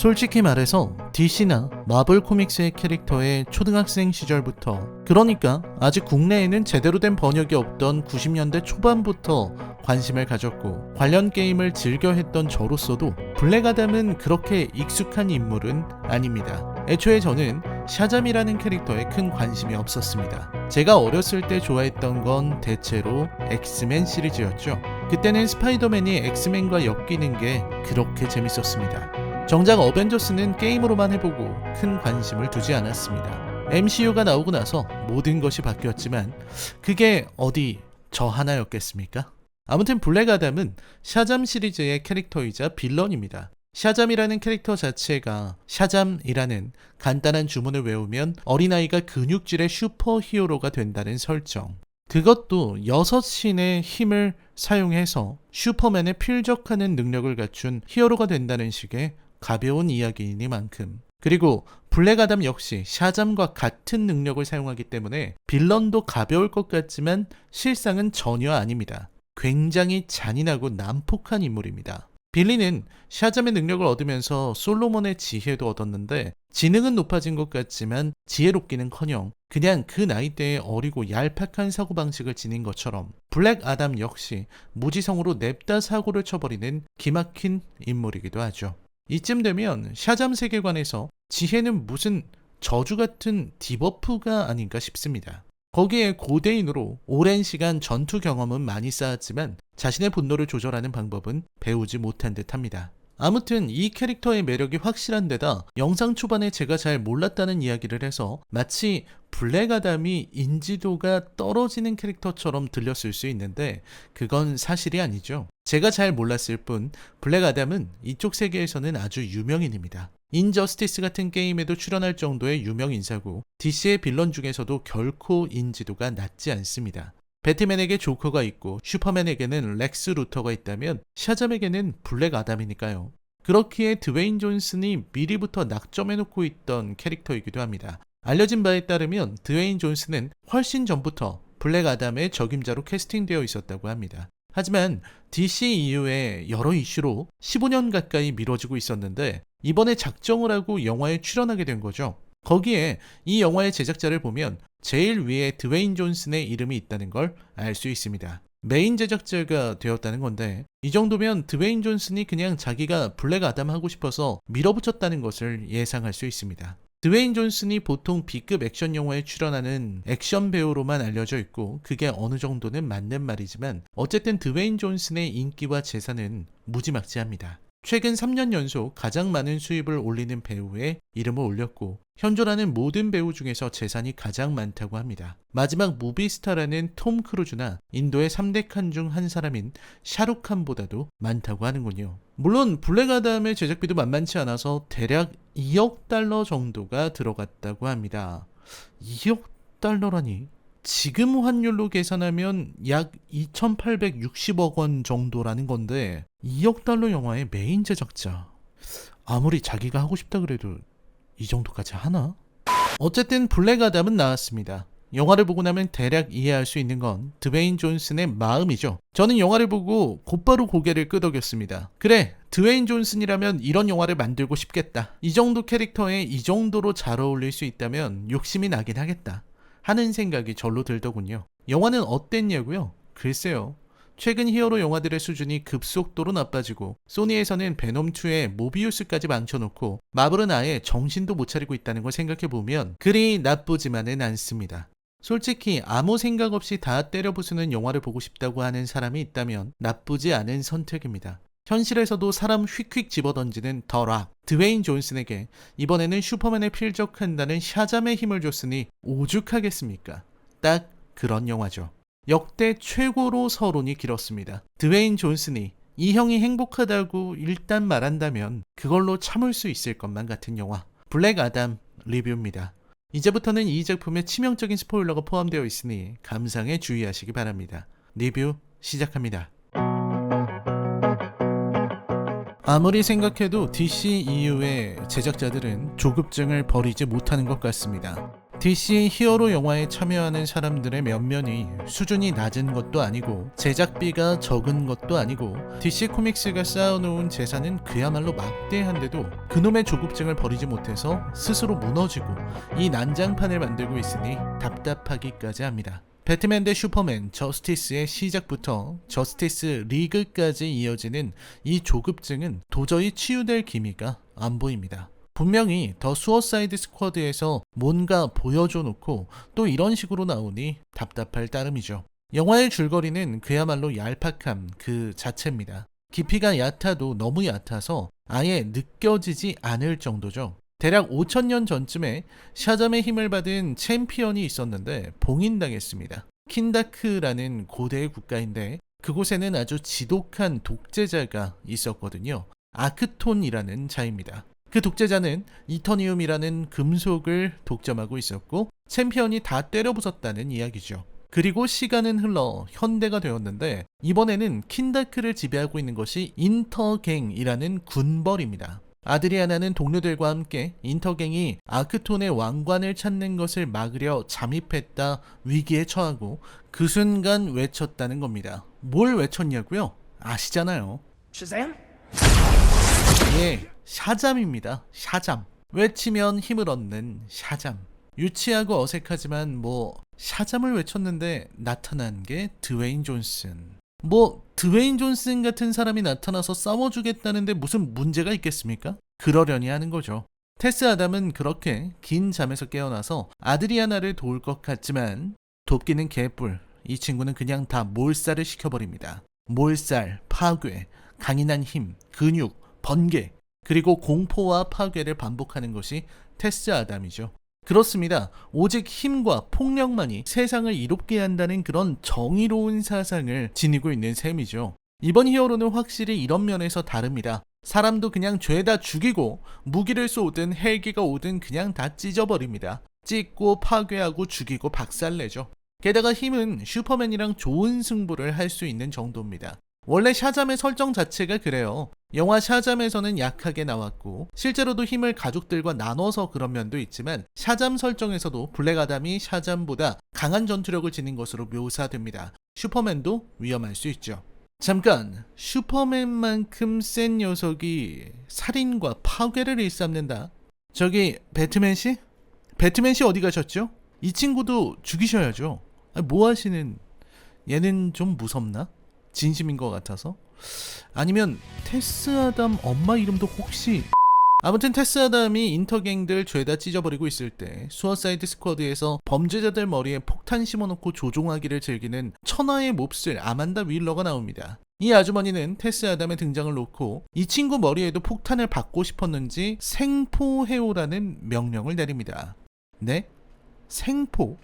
솔직히 말해서 DC나 마블 코믹스의 캐릭터의 초등학생 시절부터, 그러니까 아직 국내에는 제대로 된 번역이 없던 90년대 초반부터 관심을 가졌고 관련 게임을 즐겨 했던 저로서도 블랙 아담은 그렇게 익숙한 인물은 아닙니다. 애초에 저는 샤잠이라는 캐릭터에 큰 관심이 없었습니다. 제가 어렸을 때 좋아했던 건 대체로 엑스맨 시리즈였죠. 그때는 스파이더맨이 엑스맨과 엮이는 게 그렇게 재밌었습니다. 정작 어벤져스는 게임으로만 해보고 큰 관심을 두지 않았습니다. MCU가 나오고 나서 모든 것이 바뀌었지만 그게 어디 저 하나였겠습니까? 아무튼 블랙 아담은 샤잠 시리즈의 캐릭터이자 빌런입니다. 샤잠이라는 캐릭터 자체가 샤잠이라는 간단한 주문을 외우면 어린아이가 근육질의 슈퍼히어로가 된다는 설정. 그것도 6신의 힘을 사용해서 슈퍼맨에 필적하는 능력을 갖춘 히어로가 된다는 식의 가벼운 이야기이니만큼, 그리고 블랙 아담 역시 샤잠과 같은 능력을 사용하기 때문에 빌런도 가벼울 것 같지만 실상은 전혀 아닙니다. 굉장히 잔인하고 난폭한 인물입니다. 빌리는 샤잠의 능력을 얻으면서 솔로몬의 지혜도 얻었는데 지능은 높아진 것 같지만 지혜롭기는커녕 그냥 그 나이대에 어리고 얄팍한 사고방식을 지닌 것처럼 블랙 아담 역시 무지성으로 냅다 사고를 쳐버리는 기막힌 인물이기도 하죠. 이쯤 되면 샤잠 세계관에서 지혜는 무슨 저주 같은 디버프가 아닌가 싶습니다. 거기에 고대인으로 오랜 시간 전투 경험은 많이 쌓았지만 자신의 분노를 조절하는 방법은 배우지 못한 듯합니다. 아무튼 이 캐릭터의 매력이 확실한 데다 영상 초반에 제가 잘 몰랐다는 이야기를 해서 마치 블랙 아담이 인지도가 떨어지는 캐릭터처럼 들렸을 수 있는데 그건 사실이 아니죠. 제가 잘 몰랐을 뿐 블랙 아담은 이쪽 세계에서는 아주 유명인입니다. 인저스티스 같은 게임에도 출연할 정도의 유명 인사고 DC의 빌런 중에서도 결코 인지도가 낮지 않습니다. 배트맨에게 조커가 있고 슈퍼맨에게는 렉스 루터가 있다면 샤잠에게는 블랙 아담이니까요. 그렇기에 드웨인 존슨이 미리부터 낙점해놓고 있던 캐릭터이기도 합니다. 알려진 바에 따르면 드웨인 존슨은 훨씬 전부터 블랙 아담의 적임자로 캐스팅되어 있었다고 합니다. 하지만 DC 이후에 여러 이슈로 15년 가까이 미뤄지고 있었는데 이번에 작정을 하고 영화에 출연하게 된 거죠. 거기에 이 영화의 제작자를 보면 제일 위에 드웨인 존슨의 이름이 있다는 걸 알 수 있습니다. 메인 제작자가 되었다는 건데 이 정도면 드웨인 존슨이 그냥 자기가 블랙 아담 하고 싶어서 밀어붙였다는 것을 예상할 수 있습니다. 드웨인 존슨이 보통 B급 액션 영화에 출연하는 액션 배우로만 알려져 있고 그게 어느 정도는 맞는 말이지만 어쨌든 드웨인 존슨의 인기와 재산은 무지막지합니다. 최근 3년 연속 가장 많은 수입을 올리는 배우에 이름을 올렸고 현존하는 모든 배우 중에서 재산이 가장 많다고 합니다. 마지막 무비스타라는 톰 크루즈나 인도의 3대 칸 중 한 사람인 샤룩칸보다도 많다고 하는군요. 물론 블랙 아담의 제작비도 만만치 않아서 대략 2억 달러 정도가 들어갔다고 합니다. 2억 달러라니? 지금 환율로 계산하면 약 2,860억 원 정도라는 건데 2억 달러 영화의 메인 제작자, 아무리 자기가 하고 싶다 그래도 이 정도까지 하나? 어쨌든 블랙 아담은 나왔습니다. 영화를 보고 나면 대략 이해할 수 있는 건 드웨인 존슨의 마음이죠. 저는 영화를 보고 곧바로 고개를 끄덕였습니다. 그래, 드웨인 존슨이라면 이런 영화를 만들고 싶겠다. 이 정도 캐릭터에 이 정도로 잘 어울릴 수 있다면 욕심이 나긴 하겠다 하는 생각이 절로 들더군요. 영화는 어땠냐고요? 글쎄요. 최근 히어로 영화들의 수준이 급속도로 나빠지고 소니에서는 베놈2에 모비우스까지 망쳐놓고 마블은 아예 정신도 못 차리고 있다는 걸 생각해보면 그리 나쁘지만은 않습니다. 솔직히 아무 생각 없이 다 때려부수는 영화를 보고 싶다고 하는 사람이 있다면 나쁘지 않은 선택입니다. 현실에서도 사람 휙휙 집어던지는 더 락, 드웨인 존슨에게 이번에는 슈퍼맨에 필적한다는 샤잠의 힘을 줬으니 오죽하겠습니까? 딱 그런 영화죠. 역대 최고로 서론이 길었습니다. 드웨인 존슨이 이 형이 행복하다고 일단 말한다면 그걸로 참을 수 있을 것만 같은 영화 블랙 아담 리뷰입니다. 이제부터는 이 작품에 치명적인 스포일러가 포함되어 있으니 감상에 주의하시기 바랍니다. 리뷰 시작합니다. 아무리 생각해도 DC 이후의 제작자들은 조급증을 버리지 못하는 것 같습니다. DC 히어로 영화에 참여하는 사람들의 면면이 수준이 낮은 것도 아니고 제작비가 적은 것도 아니고 DC 코믹스가 쌓아놓은 재산은 그야말로 막대한데도 그놈의 조급증을 버리지 못해서 스스로 무너지고 이 난장판을 만들고 있으니 답답하기까지 합니다. 배트맨 대 슈퍼맨, 저스티스의 시작부터 저스티스 리그까지 이어지는 이 조급증은 도저히 치유될 기미가 안 보입니다. 분명히 더 수어사이드 스쿼드에서 뭔가 보여줘 놓고 또 이런 식으로 나오니 답답할 따름이죠. 영화의 줄거리는 그야말로 얄팍함 그 자체입니다. 깊이가 얕아도 너무 얕아서 아예 느껴지지 않을 정도죠. 대략 5,000년 전쯤에 샤잠의 힘을 받은 챔피언이 있었는데 봉인당했습니다. 킨다크라는 고대의 국가인데 그곳에는 아주 지독한 독재자가 있었거든요. 아크톤이라는 자입니다. 그 독재자는 이터니움이라는 금속을 독점하고 있었고 챔피언이 다 때려부쉈다는 이야기죠. 그리고 시간은 흘러 현대가 되었는데 이번에는 킨다크를 지배하고 있는 것이 인터갱이라는 군벌입니다. 아드리아나는 동료들과 함께 인터갱이 아크톤의 왕관을 찾는 것을 막으려 잠입했다 위기에 처하고 그 순간 외쳤다는 겁니다. 뭘 외쳤냐고요? 아시잖아요. Shazam? 예, 샤잠입니다. 샤잠. 외치면 힘을 얻는 샤잠. 유치하고 어색하지만 샤잠을 외쳤는데 나타난 게 드웨인 존슨. 드웨인 존슨 같은 사람이 나타나서 싸워주겠다는데 무슨 문제가 있겠습니까? 그러려니 하는 거죠. 테스 아담은 그렇게 긴 잠에서 깨어나서 아드리아나를 도울 것 같지만 돕기는 개뿔. 이 친구는 그냥 다 몰살을 시켜버립니다. 몰살, 파괴, 강인한 힘, 근육, 번개, 그리고 공포와 파괴를 반복하는 것이 테스 아담이죠. 그렇습니다. 오직 힘과 폭력만이 세상을 이롭게 한다는 그런 정의로운 사상을 지니고 있는 셈이죠. 이번 히어로는 확실히 이런 면에서 다릅니다. 사람도 그냥 죄다 죽이고 무기를 쏘든 헬기가 오든 그냥 다 찢어버립니다. 찢고 파괴하고 죽이고 박살내죠. 게다가 힘은 슈퍼맨이랑 좋은 승부를 할 수 있는 정도입니다. 원래 샤잠의 설정 자체가 그래요. 영화 샤잠에서는 약하게 나왔고 실제로도 힘을 가족들과 나눠서 그런 면도 있지만 샤잠 설정에서도 블랙 아담이 샤잠보다 강한 전투력을 지닌 것으로 묘사됩니다. 슈퍼맨도 위험할 수 있죠. 잠깐, 슈퍼맨만큼 센 녀석이 살인과 파괴를 일삼는다. 저기 배트맨씨? 배트맨씨 어디 가셨죠? 이 친구도 죽이셔야죠. 뭐 하시는... 얘는 좀 무섭나? 진심인 것 같아서? 아니면 테스 아담 엄마 이름도 혹시... 아무튼 테스 아담이 인터갱들 죄다 찢어버리고 있을 때 수어사이드 스쿼드에서 범죄자들 머리에 폭탄 심어놓고 조종하기를 즐기는 천하의 몹쓸 아만다 윌러가 나옵니다. 이 아주머니는 테스 아담의 등장을 놓고 이 친구 머리에도 폭탄을 받고 싶었는지 생포해오라는 명령을 내립니다. 네? 생포?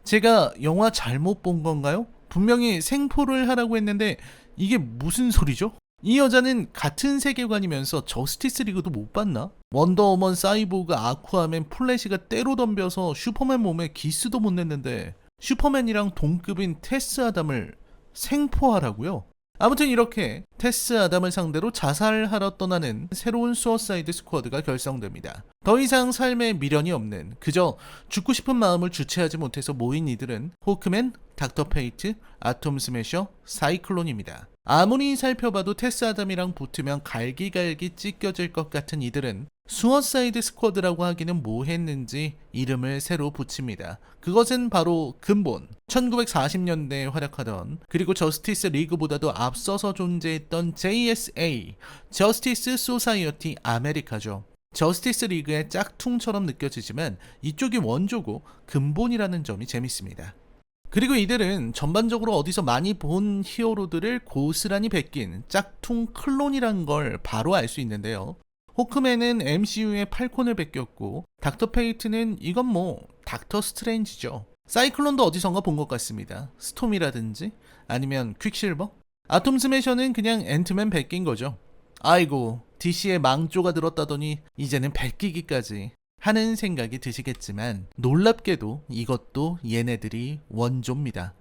제가 영화 잘못 본 건가요? 분명히 생포를 하라고 했는데 이게 무슨 소리죠? 이 여자는 같은 세계관이면서 저스티스 리그도 못 봤나? 원더우먼, 사이보그, 아쿠아맨, 플래시가 때로 덤벼서 슈퍼맨 몸에 기스도 못 냈는데 슈퍼맨이랑 동급인 테스 아담을 생포하라고요? 아무튼 이렇게 테스 아담을 상대로 자살하러 떠나는 새로운 수어사이드 스쿼드가 결성됩니다. 더 이상 삶에 미련이 없는 그저 죽고 싶은 마음을 주체하지 못해서 모인 이들은 호크맨, 닥터 페이트, 아톰 스매셔, 사이클론입니다. 아무리 살펴봐도 테스 아담이랑 붙으면 갈기갈기 찢겨질 것 같은 이들은 수어사이드 스쿼드라고 하기는 뭐 했는지 이름을 새로 붙입니다. 그것은 바로 근본 1940년대에 활약하던 그리고 저스티스 리그보다도 앞서서 존재했던 JSA 저스티스 소사이어티 아메리카죠. 저스티스 리그의 짝퉁처럼 느껴지지만 이쪽이 원조고 근본이라는 점이 재밌습니다. 그리고 이들은 전반적으로 어디서 많이 본 히어로들을 고스란히 베낀 짝퉁 클론이란 걸 바로 알 수 있는데요. 호크맨은 MCU의 팔콘을 베꼈고 닥터 페이트는 이건 닥터 스트레인지죠. 사이클론도 어디선가 본 것 같습니다. 스톰이라든지 아니면 퀵실버? 아톰 스매셔는 그냥 앤트맨 베낀 거죠. 아이고 DC의 망조가 들었다더니 이제는 베끼기까지 하는 생각이 드시겠지만 놀랍게도 이것도 얘네들이 원조입니다.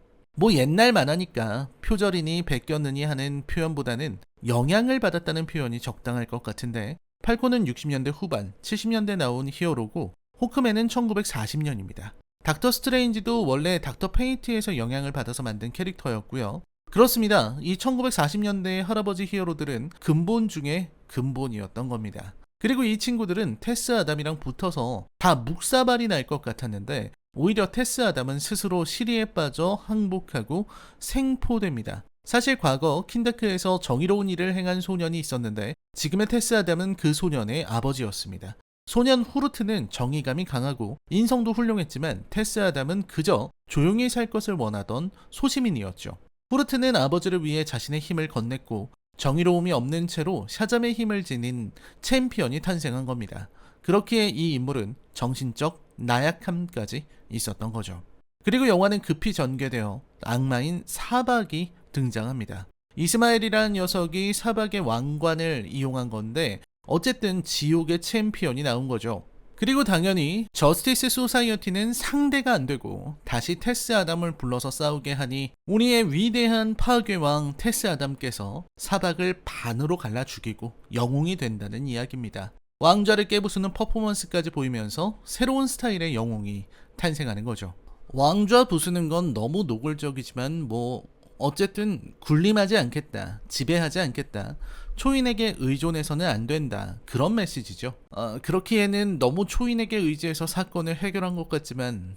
옛날 만화니까 표절이니 베꼈느니 하는 표현보다는 영향을 받았다는 표현이 적당할 것 같은데 팔콘은 60년대 후반, 70년대 나온 히어로고 호크맨은 1940년입니다. 닥터 스트레인지도 원래 닥터 페이트에서 영향을 받아서 만든 캐릭터였고요. 그렇습니다. 이 1940년대의 할아버지 히어로들은 근본 중에 근본이었던 겁니다. 그리고 이 친구들은 테스 아담이랑 붙어서 다 묵사발이 날 것 같았는데 오히려 테스 아담은 스스로 시리에 빠져 항복하고 생포됩니다. 사실 과거 킨다크에서 정의로운 일을 행한 소년이 있었는데 지금의 테스 아담은 그 소년의 아버지였습니다. 소년 후르트는 정의감이 강하고 인성도 훌륭했지만 테스 아담은 그저 조용히 살 것을 원하던 소시민이었죠. 후르트는 아버지를 위해 자신의 힘을 건넸고 정의로움이 없는 채로 샤잠의 힘을 지닌 챔피언이 탄생한 겁니다. 그렇기에 이 인물은 정신적 나약함까지 있었던 거죠. 그리고 영화는 급히 전개되어 악마인 사박이 등장합니다. 이스마엘이라는 녀석이 사박의 왕관을 이용한 건데 어쨌든 지옥의 챔피언이 나온 거죠. 그리고 당연히 저스티스 소사이어티는 상대가 안 되고 다시 테스 아담을 불러서 싸우게 하니 우리의 위대한 파괴왕 테스 아담께서 사박을 반으로 갈라 죽이고 영웅이 된다는 이야기입니다. 왕좌를 깨부수는 퍼포먼스까지 보이면서 새로운 스타일의 영웅이 탄생하는 거죠. 왕좌 부수는 건 너무 노골적이지만 어쨌든 군림하지 않겠다, 지배하지 않겠다, 초인에게 의존해서는 안 된다, 그런 메시지죠. 그렇기에는 너무 초인에게 의지해서 사건을 해결한 것 같지만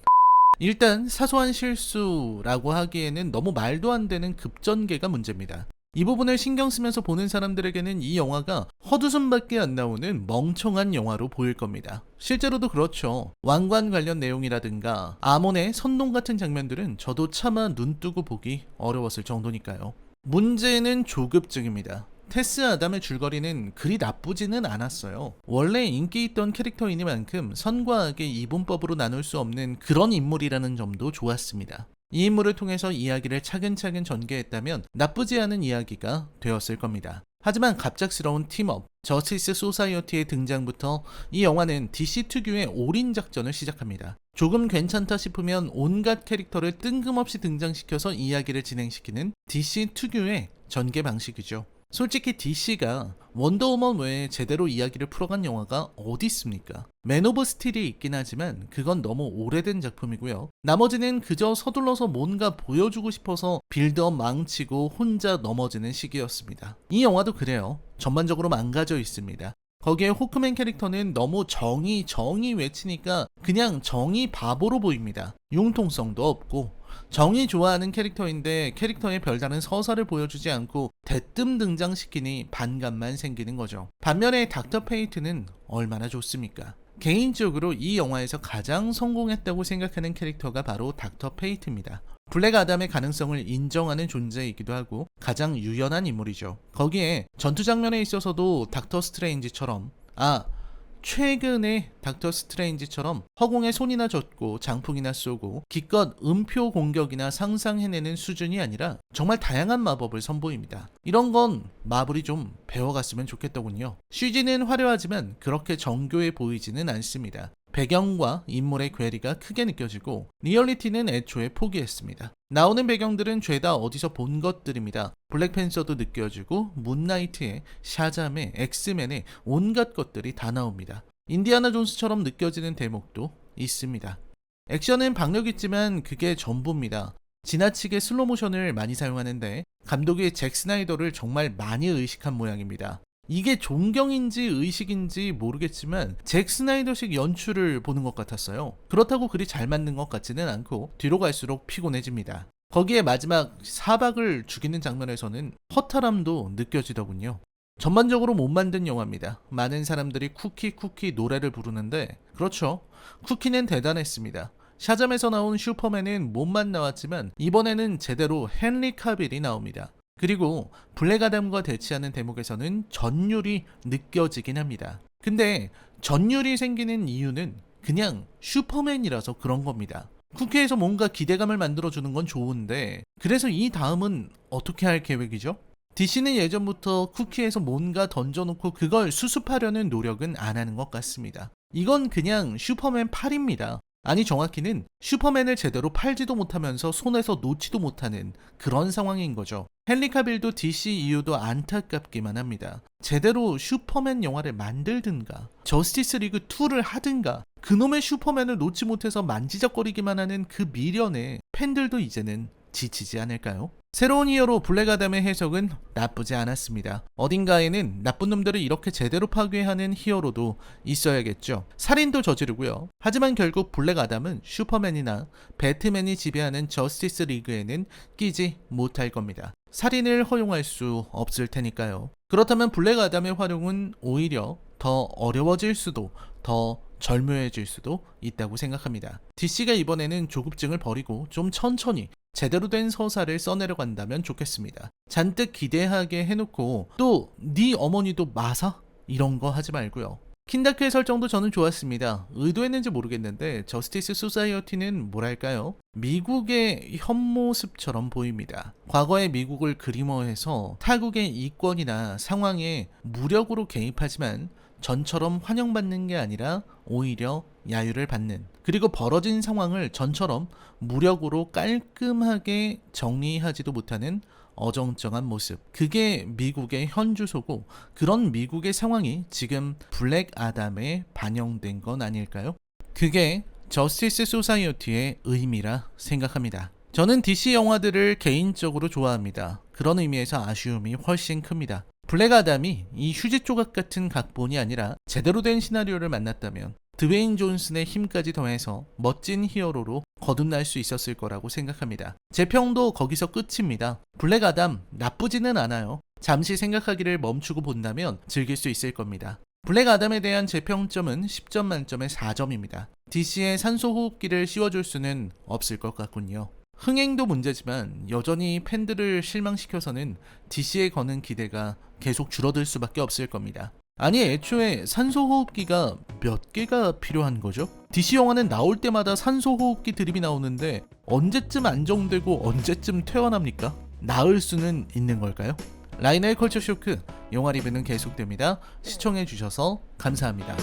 일단 사소한 실수라고 하기에는 너무 말도 안 되는 급전개가 문제입니다. 이 부분을 신경 쓰면서 보는 사람들에게는 이 영화가 헛웃음밖에 안 나오는 멍청한 영화로 보일 겁니다. 실제로도 그렇죠. 왕관 관련 내용이라든가 아몬의 선동 같은 장면들은 저도 차마 눈 뜨고 보기 어려웠을 정도니까요. 문제는 조급증입니다. 테스 아담의 줄거리는 그리 나쁘지는 않았어요. 원래 인기 있던 캐릭터이니만큼 선과 악의 이분법으로 나눌 수 없는 그런 인물이라는 점도 좋았습니다. 이 인물을 통해서 이야기를 차근차근 전개했다면 나쁘지 않은 이야기가 되었을 겁니다. 하지만 갑작스러운 팀업, 저스티스 소사이어티의 등장부터 이 영화는 DC 특유의 올인 작전을 시작합니다. 조금 괜찮다 싶으면 온갖 캐릭터를 뜬금없이 등장시켜서 이야기를 진행시키는 DC 특유의 전개 방식이죠. 솔직히 DC가 원더우먼 외에 제대로 이야기를 풀어간 영화가 어디 있습니까? 맨 오브 스틸이 있긴 하지만 그건 너무 오래된 작품이고요. 나머지는 그저 서둘러서 뭔가 보여주고 싶어서 빌드업 망치고 혼자 넘어지는 시기였습니다. 이 영화도 그래요. 전반적으로 망가져 있습니다. 거기에 호크맨 캐릭터는 너무 정의 외치니까 그냥 정의 바보로 보입니다. 융통성도 없고 정의 좋아하는 캐릭터인데 캐릭터의 별다른 서사를 보여주지 않고 대뜸 등장시키니 반감만 생기는 거죠. 반면에 닥터 페이트는 얼마나 좋습니까? 개인적으로 이 영화에서 가장 성공했다고 생각하는 캐릭터가 바로 닥터 페이트입니다. 블랙 아담의 가능성을 인정하는 존재이기도 하고 가장 유연한 인물이죠. 거기에 전투 장면에 있어서도 닥터 스트레인지처럼 최근에 닥터 스트레인지처럼 허공에 손이나 젓고 장풍이나 쏘고 기껏 음표 공격이나 상상해내는 수준이 아니라 정말 다양한 마법을 선보입니다. 이런 건 마블이 좀 배워갔으면 좋겠더군요. CG는 화려하지만 그렇게 정교해 보이지는 않습니다. 배경과 인물의 괴리가 크게 느껴지고 리얼리티는 애초에 포기했습니다. 나오는 배경들은 죄다 어디서 본 것들입니다. 블랙팬서도 느껴지고 문나이트에 샤잠에 엑스맨에 온갖 것들이 다 나옵니다. 인디아나 존스처럼 느껴지는 대목도 있습니다. 액션은 박력 있지만 그게 전부입니다. 지나치게 슬로모션을 많이 사용하는데 감독이 잭 스나이더를 정말 많이 의식한 모양입니다. 이게 존경인지 의식인지 모르겠지만 잭 스나이더식 연출을 보는 것 같았어요. 그렇다고 그리 잘 맞는 것 같지는 않고 뒤로 갈수록 피곤해집니다. 거기에 마지막 사박을 죽이는 장면에서는 허탈함도 느껴지더군요. 전반적으로 못 만든 영화입니다. 많은 사람들이 쿠키 노래를 부르는데 그렇죠. 쿠키는 대단했습니다. 샤잠에서 나온 슈퍼맨은 몸만 나왔지만 이번에는 제대로 헨리 카빌이 나옵니다. 그리고 블랙 아담과 대치하는 대목에서는 전율이 느껴지긴 합니다. 근데 전율이 생기는 이유는 그냥 슈퍼맨이라서 그런 겁니다. 쿠키에서 뭔가 기대감을 만들어주는 건 좋은데 그래서 이 다음은 어떻게 할 계획이죠? DC는 예전부터 쿠키에서 뭔가 던져놓고 그걸 수습하려는 노력은 안 하는 것 같습니다. 이건 그냥 슈퍼맨 8입니다. 아니 정확히는 슈퍼맨을 제대로 팔지도 못하면서 손에서 놓지도 못하는 그런 상황인 거죠. 헨리 카빌도 DC 이후도 안타깝기만 합니다. 제대로 슈퍼맨 영화를 만들든가 저스티스 리그 2를 하든가 그놈의 슈퍼맨을 놓지 못해서 만지작거리기만 하는 그 미련에 팬들도 이제는 지치지 않을까요? 새로운 히어로 블랙 아담의 해석은 나쁘지 않았습니다. 어딘가에는 나쁜 놈들을 이렇게 제대로 파괴하는 히어로도 있어야겠죠. 살인도 저지르고요. 하지만 결국 블랙 아담은 슈퍼맨이나 배트맨이 지배하는 저스티스 리그에는 끼지 못할 겁니다. 살인을 허용할 수 없을 테니까요. 그렇다면 블랙 아담의 활용은 오히려 더 어려워질 수도, 더 절묘해질 수도 있다고 생각합니다. DC가 이번에는 조급증을 버리고 좀 천천히 제대로 된 서사를 써내려간다면 좋겠습니다. 잔뜩 기대하게 해놓고 또 네 어머니도 마사? 이런 거 하지 말고요. 킨다크의 설정도 저는 좋았습니다. 의도했는지 모르겠는데 저스티스 소사이어티는 뭐랄까요? 미국의 현모습처럼 보입니다. 과거의 미국을 그리워해서 타국의 이권이나 상황에 무력으로 개입하지만 전처럼 환영받는 게 아니라 오히려 야유를 받는, 그리고 벌어진 상황을 전처럼 무력으로 깔끔하게 정리하지도 못하는 어정쩡한 모습. 그게 미국의 현주소고 그런 미국의 상황이 지금 블랙 아담에 반영된 건 아닐까요? 그게 저스티스 소사이어티의 의미라 생각합니다. 저는 DC 영화들을 개인적으로 좋아합니다. 그런 의미에서 아쉬움이 훨씬 큽니다. 블랙 아담이 이 휴지 조각 같은 각본이 아니라 제대로 된 시나리오를 만났다면 드웨인 존슨의 힘까지 더해서 멋진 히어로로 거듭날 수 있었을 거라고 생각합니다. 제 평도 거기서 끝입니다. 블랙 아담 나쁘지는 않아요. 잠시 생각하기를 멈추고 본다면 즐길 수 있을 겁니다. 블랙 아담에 대한 제 평점은 10점 만점에 4점입니다. DC의 산소 호흡기를 씌워줄 수는 없을 것 같군요. 흥행도 문제지만 여전히 팬들을 실망시켜서는 DC에 거는 기대가 계속 줄어들 수밖에 없을 겁니다. 아니 애초에 산소호흡기가 몇 개가 필요한 거죠? DC 영화는 나올 때마다 산소호흡기 드립이 나오는데 언제쯤 안정되고 언제쯤 퇴원합니까? 나을 수는 있는 걸까요? 라이너의 컬처쇼크 영화 리뷰는 계속됩니다. 시청해주셔서 감사합니다.